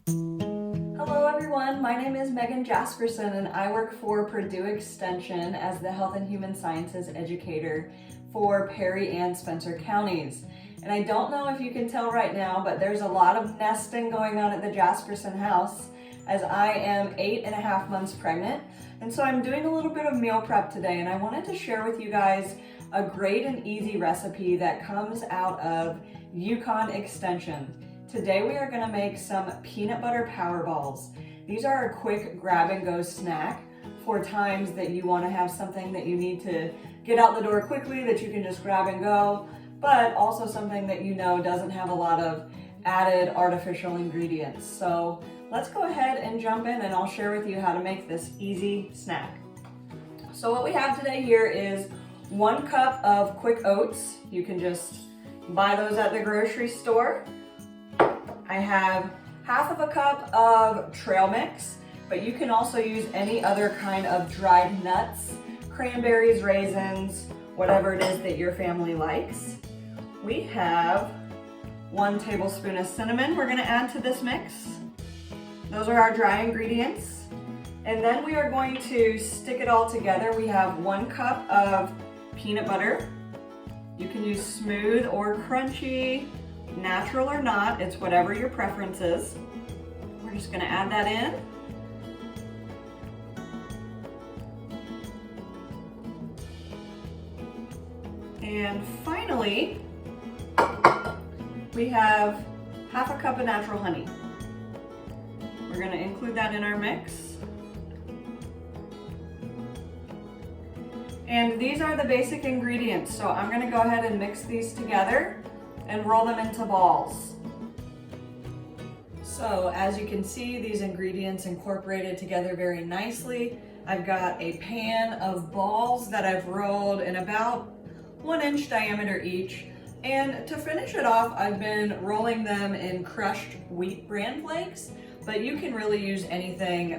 Hello everyone, my name is Megan Jasperson and I work for Purdue Extension as the Health and Human Sciences educator for Perry and Spencer counties. And I don't know if you can tell right now, but there's a lot of nesting going on at the Jasperson house as I am 8.5 months pregnant. And so I'm doing a little bit of meal prep today, and I wanted to share with you guys a great and easy recipe that comes out of Yukon Extension. Today we are going to make some peanut butter power balls. These are a quick grab and go snack for times that you want to have something that you need to get out the door quickly that you can just grab and go, but also something that you know doesn't have a lot of added artificial ingredients. So let's go ahead and jump in and I'll share with you how to make this easy snack. So what we have today here is 1 cup of quick oats. You can just buy those at the grocery store. I have 1/2 cup of trail mix, but you can also use any other kind of dried nuts, cranberries, raisins, whatever it is that your family likes. We have 1 tablespoon of cinnamon we're going to add to this mix. Those are our dry ingredients. And then we are going to stick it all together. We have 1 cup of peanut butter. You can use smooth or crunchy, natural or not, it's whatever your preference is. We're just going to add that in. And finally, we have 1/2 cup of natural honey. We're going to include that in our mix. And these are the basic ingredients, so I'm going to go ahead and mix these together and roll them into balls. So as you can see, these ingredients incorporated together very nicely. I've got a pan of balls that I've rolled in about 1 inch diameter each. And to finish it off, I've been rolling them in crushed wheat bran flakes, but you can really use anything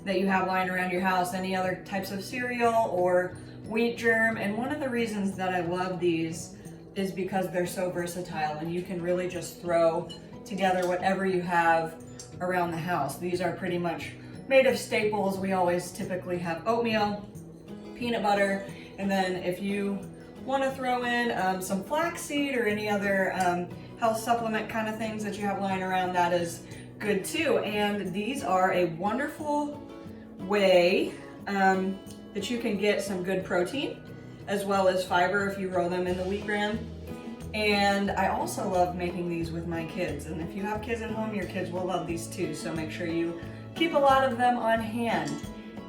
that you have lying around your house, any other types of cereal or wheat germ. And one of the reasons that I love these is because they're so versatile and you can really just throw together whatever you have around the house. These are pretty much made of staples. We always typically have oatmeal, peanut butter, and then if you want to throw in some flaxseed or any other health supplement kind of things that you have lying around, that is good too. And these are a wonderful way that you can get some good protein as well as fiber if you roll them in the wheat bran. And I also love making these with my kids. And if you have kids at home, your kids will love these too. So make sure you keep a lot of them on hand.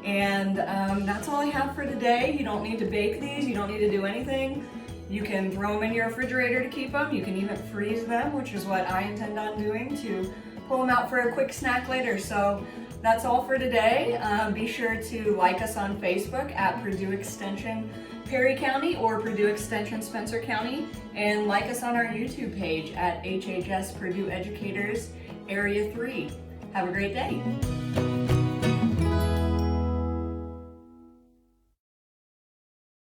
And that's all I have for today. You don't need to bake these. You don't need to do anything. You can throw them in your refrigerator to keep them. You can even freeze them, which is what I intend on doing, to pull them out for a quick snack later. So that's all for today. Be sure to like us on Facebook at Purdue Extension Perry County or Purdue Extension Spencer County, and like us on our YouTube page at HHS Purdue Educators Area 3. Have a great day.